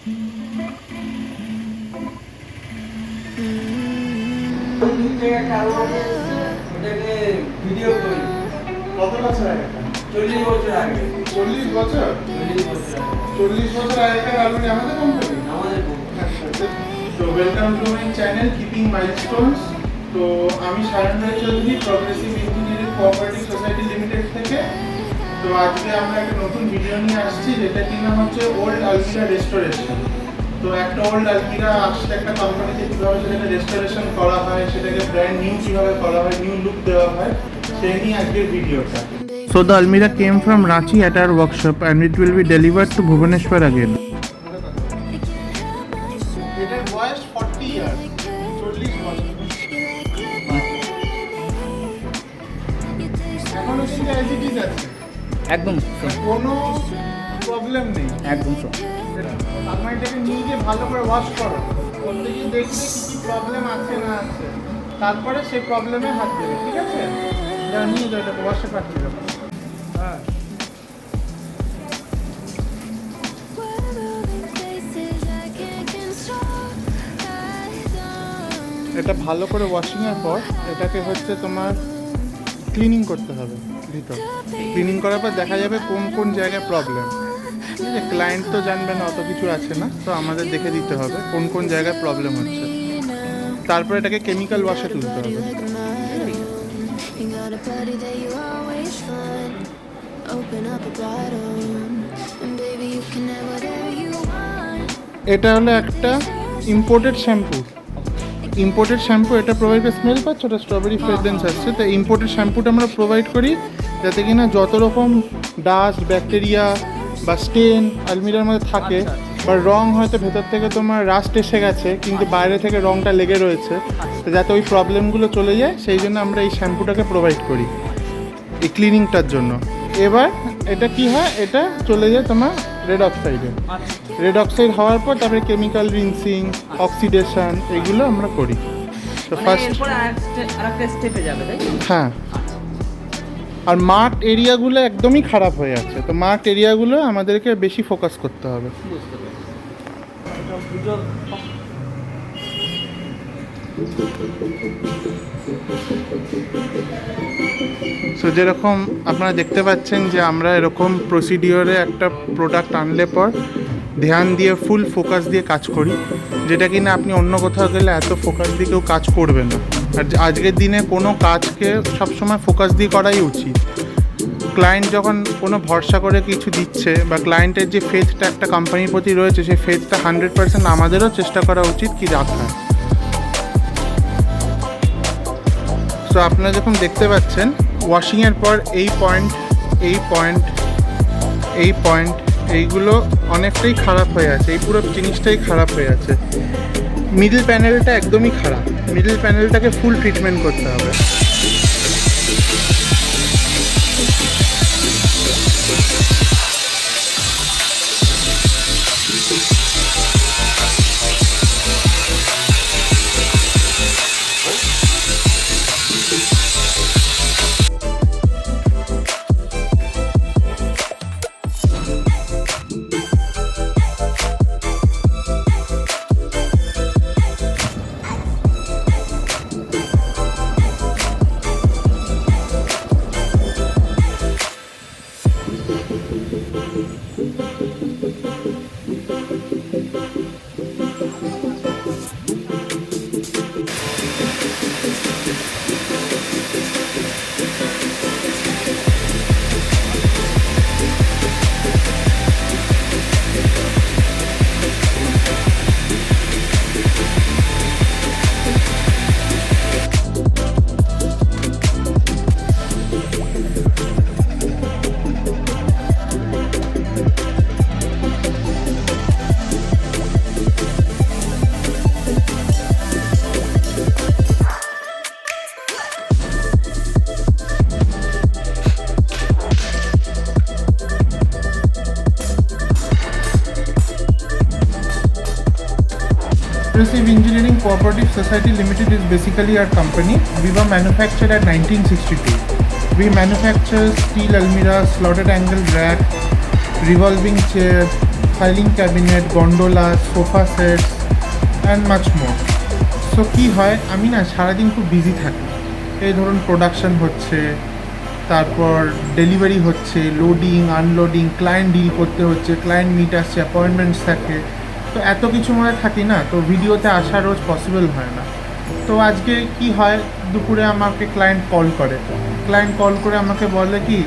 Video করি কত বছর আগে? 40 বছর আগে। 40 বছর? 40 বছর আগেকার আলমারি আমাদের কোম্পানি? আমাদের কোম্পানি। তো welcome to my channel keeping milestones. তো আমি Sayan Chowdhury, progressive engineering cooperative society limited থেকে। তো আজকে আমরা একটা নতুন ভিডিও নিয়ে আসছি, যেটা কি নাম হচ্ছে ওল্ড আলমিরা রেস্টোরেশন। তো একটা ওল্ড আলমিরা আসলে একটা কোম্পানিতে কীভাবে সেটাকে রেস্টোরেশন করা হয়, সেটাকে ব্র্যান্ড নিউ কীভাবে করা হয়, নিউ লুক দেওয়া হয়, সেই নিয়ে আজকের ভিডিওটা। So the Almirah came from Ranchi at our workshop and it will be delivered to Bhubaneswar again. এটার বয়স 40 ইয়ার, 40 বছর। এখনো কিন্তু অ্যাজ ইট ইজ আছে, একদম কোনো প্রবলেম নেই, একদম সব। আলমারিটাকে নিয়ে গিয়ে ভালো করে ওয়াশ করো, করতে গিয়ে দেখবে কি কি প্রবলেম আছে না আছে, তারপরে সেই প্রবলেমে হাত দেবে, ঠিক আছে? যা নিয়ে যাও, এটাকে ওয়াশে পাঠিয়ে দেবো। হ্যাঁ, এটা ভালো করে ওয়াশিংয়ের পর এটাকে হচ্ছে তোমার ক্লিনিং করতে হবে ভিতর। ক্লিনিং করার পর দেখা যাবে কোন কোন জায়গায় প্রবলেম। ঠিক আছে, ক্লায়েন্ট তো জানবে না, অত কিছু আছে না, তো আমাদের দেখে দিতে হবে কোন কোন জায়গায় প্রবলেম হচ্ছে। তারপর এটাকে কেমিক্যাল ওয়াশে তুলতে হবে। এটা হলো একটা ইম্পোর্টেড শ্যাম্পু। ইম্পোর্টেড শ্যাম্পু, এটা প্রোভাইড করে, স্মেল পাচ্ছ, ওটা স্ট্রবেরি ফ্রেগরেন্স আসছে। তো ইম্পোর্টেড শ্যাম্পুটা আমরা প্রোভাইড করি যাতে কিনা যত রকম ডাস্ট, ব্যাকটেরিয়া বা স্টেন আলমিরার মধ্যে থাকে, বা রং হয়তো ভেতর থেকে তোমার রাস্ট এসে গেছে কিন্তু বাইরে থেকে রংটা লেগে রয়েছে, তো যাতে ওই প্রবলেমগুলো চলে যায়, সেই জন্য আমরা এই শ্যাম্পুটাকে প্রোভাইড করি এই ক্লিনিংটার জন্য। এবার এটা কি হয়, এটা চলে যায় তোমার রেড অক্সাইডে। রেড অক্সাইড হওয়ার পর তারপরে কেমিক্যাল রিনসিং, অক্সিডেশন, এগুলো আমরা করি। তো ফার্স্ট হ্যাঁ, আর মার্কড এরিয়াগুলো একদমই খারাপ হয়ে আছে, তো মার্কড এরিয়াগুলো আমাদেরকে বেশি ফোকাস করতে হবে। সো যেরকম আপনারা দেখতে পাচ্ছেন যে আমরা এরকম প্রসিডিওরে একটা প্রোডাক্ট আনলে পর ধ্যান দিয়ে ফুল ফোকাস দিয়ে কাজ করি, যেটা কিনা আপনি অন্য কোথাও গেলে এত ফোকাস দিয়ে কেউ কাজ করবে না। আর আজকের দিনে কোনো কাজকে সবসময় ফোকাস দিয়ে করাই উচিত। ক্লায়েন্ট যখন কোনো ভরসা করে কিছু দিচ্ছে, বা ক্লায়েন্টের যে ফেথটা একটা কোম্পানির প্রতি রয়েছে, সেই ফেথটা 100% আমাদেরও চেষ্টা করা উচিত কি রাখার। সো আপনারা যখন দেখতে পাচ্ছেন ওয়াশিংয়ের পর এই পয়েন্ট এইগুলো অনেকটাই খারাপ হয়ে আছে, এই পুরো জিনিসটাই খারাপ হয়ে আছে। মিডল প্যানেলটা একদমই খারাপ, মিডল প্যানেলটাকে ফুল ট্রিটমেন্ট করতে হবে। Steel Engineering Cooperative Society Limited is basically our company. We were manufactured at 1962. We manufacture steel almirah, slotted angle rack, revolving chair, filing cabinet, gondola, sofa set and much more. So কী হয়, আমি না সারাদিন খুব busy থাকি। এই ধরুন production হচ্ছে, তারপর ডেলিভারি হচ্ছে, লোডিং আনলোডিং, ক্লায়েন্ট ডিল করতে হচ্ছে, ক্লায়েন্ট মিট আসছে, অ্যাপয়েন্টমেন্টস থাকে, তো এত কিছু মধ্যে থাকি না, তো ভিডিওতে আসা রোজ পসিবল হয় না। তো আজকে কি হয়, দুপুরে আমাকে ক্লায়েন্ট কল করে আমাকে বলে কি,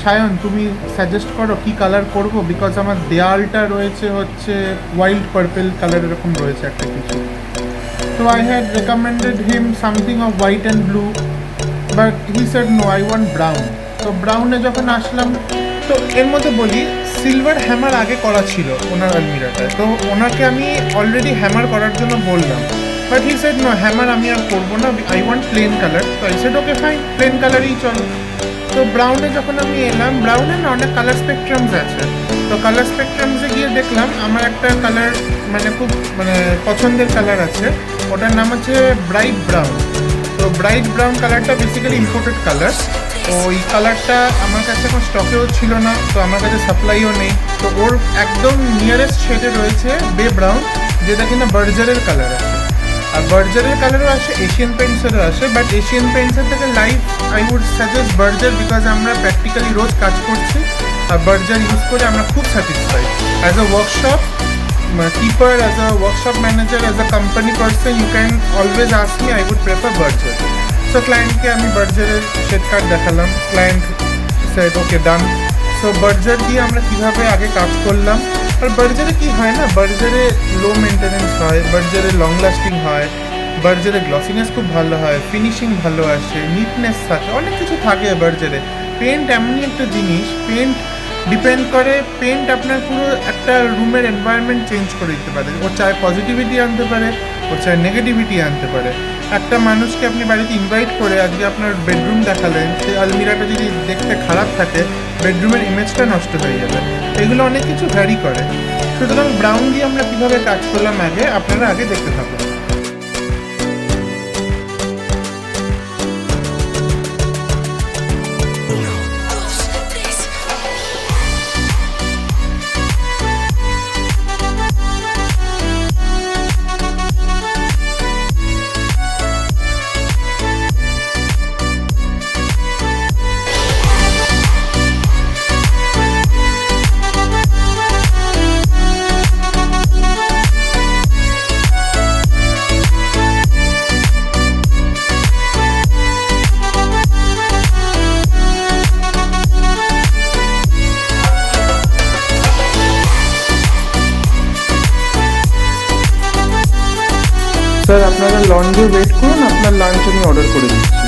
সায়ন তুমি সাজেস্ট করো কি কালার করব, বিকজ আমার দেয়ালটা রয়েছে হচ্ছে ওয়াইল্ড পার্পল কালার এরকম রয়েছে একটা কিছু। তো I had recommended him something of white and blue, but he said no, I want brown. তো ব্রাউনে যখন আসলাম, তো এর মধ্যে বলি সিলভার হ্যামার আগে করা ছিল ওনার আলমিরাটায়, তো ওনাকে আমি অলরেডি হ্যামার করার জন্য বললাম, but he said no, hammer আমি আর করবো না, আই ওয়ান্ট প্লেন কালার। তো I said okay fine, plain কালারই চলো। তো ব্রাউনে যখন আমি এলাম, ব্রাউনে না অনেক কালার স্পেকট্রামস আছে, তো কালার স্পেকট্রামসে গিয়ে দেখলাম আমার একটা কালার খুব পছন্দের কালার আছে, ওটার নাম হচ্ছে ব্রাইট ব্রাউন। তো ব্রাইট ব্রাউন কালারটা বেসিক্যালি ইম্পোর্টেড কালার, তো ওই কালারটা আমার কাছে এখন স্টকেও ছিল না, তো আমার কাছে সাপ্লাইও নেই। তো ওর একদম নিয়ারেস্ট শেডে রয়েছে বে ব্রাউন, যেটা কিনা বার্জারের কালার আছে, আর বার্জারের কালারও আসে, এশিয়ান পেইন্টসেরও আসে, বাট এশিয়ান পেইন্টসের থেকে live I would suggest Berger, because আমরা প্র্যাকটিক্যালি রোজ কাজ করছি, আর বার্জার ইউজ করে আমরা খুব satisfied. As a workshop keeper, as a workshop manager, as a company person, you can always ask me, I would prefer Berger. So client ke ami Berger er shed card dekhalam, client said okay done. So Berger diye amra kibhabe age kaj korlam, R Berger কি হয় না, Berger লো maintenance হয়, Berger long lasting হয়, Berger গ্লসিনেস খুব ভালো হয়, finishing ভালো আসে, নিটনেস থাকে, অনেক কিছু থাকে Berger। পেন্ট এমনই একটা জিনিস, পেন্ট ডিপেন্ড করে, পেন্ট আপনার পুরো একটা রুমের এনভায়রনমেন্ট চেঞ্জ করে দিতে পারে। ও চায় পজিটিভিটি আনতে পারে, ও চায় নেগেটিভিটি আনতে পারে। একটা মানুষকে আপনি বাড়িতে ইনভাইট করে আজকে আপনার বেডরুম দেখালেন, সেই আলমিরাটা যদি দেখতে খারাপ থাকে, বেডরুমের ইমেজটা নষ্ট হয়ে যাবে। এগুলো অনেক কিছু ভ্যারি করে। সুতরাং ব্রাউন দিয়ে আমরা কীভাবে কাজ করলাম আগে আপনারা আগে দেখতে থাকুন। স্যার আপনারা লঞ্চে ওয়েট করুন, আপনার লাঞ্চ আমি অর্ডার করে দিচ্ছি।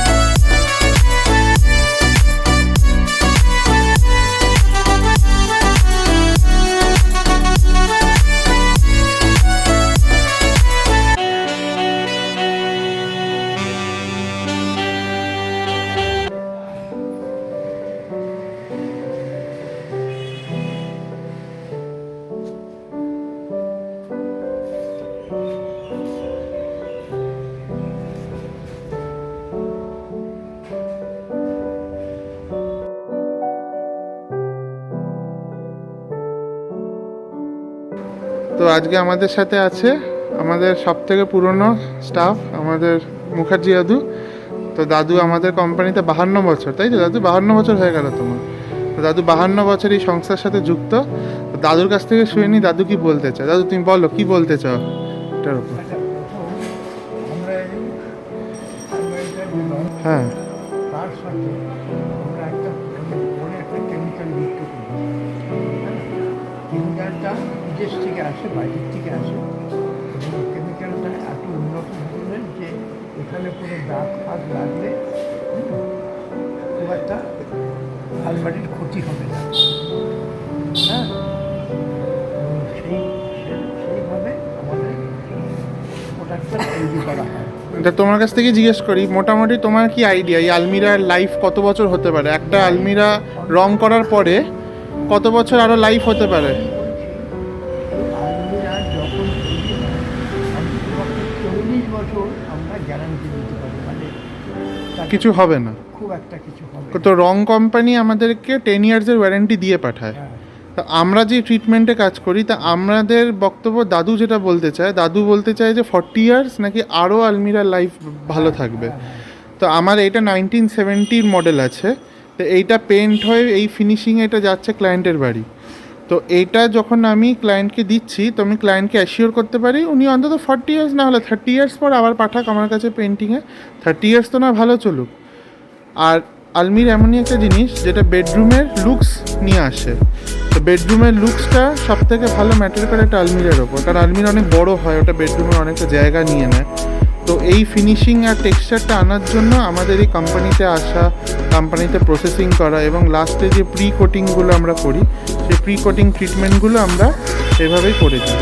তো আজকে আমাদের সাথে আছে আমাদের সবথেকে পুরনো স্টাফ, আমাদের মুখার্জি দাদু। তো দাদু আমাদের কোম্পানিতে 52 বছর, তাই তো দাদু? 52 বছর হয়ে গেল তোমার। তো দাদু 52 বছর এই সংস্থার সাথে যুক্ত। তো দাদুর কাছ থেকে শুনে নি দাদু কি বলতে চায়। দাদু তুমি বলো কি বলতে চাও এটার উপর। হ্যাঁ, তার সাথে আমরা একটা কেমিক্যাল যুক্ত করি। কেমিক্যালটা বিদেশ থেকে আসে, বাইরের থেকে আসে, এবং কেমিক্যালটা এত উন্নত ধরনের যে এখানে কোনো দাগ ফাগ লাগলে খুব একটা আলমারির ক্ষতি হবে না। হ্যাঁ, সেইভাবে আমাদের প্রোডাক্টটা তৈরি করা হয়। এটা তোমার কাছ থেকে জিজ্ঞেস করি, মোটামুটি তোমার কি আইডিয়া এই আলমিরার লাইফ কত বছর হতে পারে? একটা আলমিরা রং করার পরে কত বছর আরো লাইফ হতে পারে? আলমিরা যখন তৈরি হয় 40 বছর আমরা গ্যারান্টি দিতে পারি, মানে কিছু হবে না, খুব একটা কিছু হবে। তো রং কোম্পানি আমাদেরকে 10 ইয়ার্সের ওয়ারেন্টি দিয়ে পাঠায়। তো আমরা যে ট্রিটমেন্টে কাজ করি তা আমাদের বক্তব্য দাদু যেটা বলতে চায় যে 40 ইয়ার্স নাকি আরও আলমিরার লাইফ ভালো থাকবে। তো আমার এইটা 1970 মডেল আছে, তো এইটা পেন্ট হয়ে এই ফিনিশিংয়ে এটা যাচ্ছে ক্লায়েন্টের বাড়ি। তো এইটা যখন আমি ক্লায়েন্টকে দিচ্ছি তো আমি ক্লায়েন্টকে অ্যাসিওর করতে পারি উনি অন্তত 40 ইয়ার্স না হলে 30 ইয়ার্স পর আবার পাঠাক আমার কাছে পেন্টিংয়ে, 30 ইয়ার্স তো না ভালো চলুক। আর আলমিরা এমনই একটা জিনিস যেটা বেডরুমের লুকস নিয়ে আসে। তো বেডরুমের লুকসটা সব থেকে ভালো ম্যাটার করে একটা আলমিরার ওপর, কারণ আলমিরা অনেক বড় হয়, ওটা বেডরুমের অনেকটা জায়গা নিয়ে নেয়। তো এই ফিনিশিং আর টেক্সচারটা আনার জন্য আমাদের এই কোম্পানিতে আসা, কোম্পানিতে প্রসেসিং করা এবং লাস্টে যে প্রি কোটিংগুলো আমরা করি সেই প্রি কোটিং ট্রিটমেন্টগুলো আমরা এভাবেই করে দিই।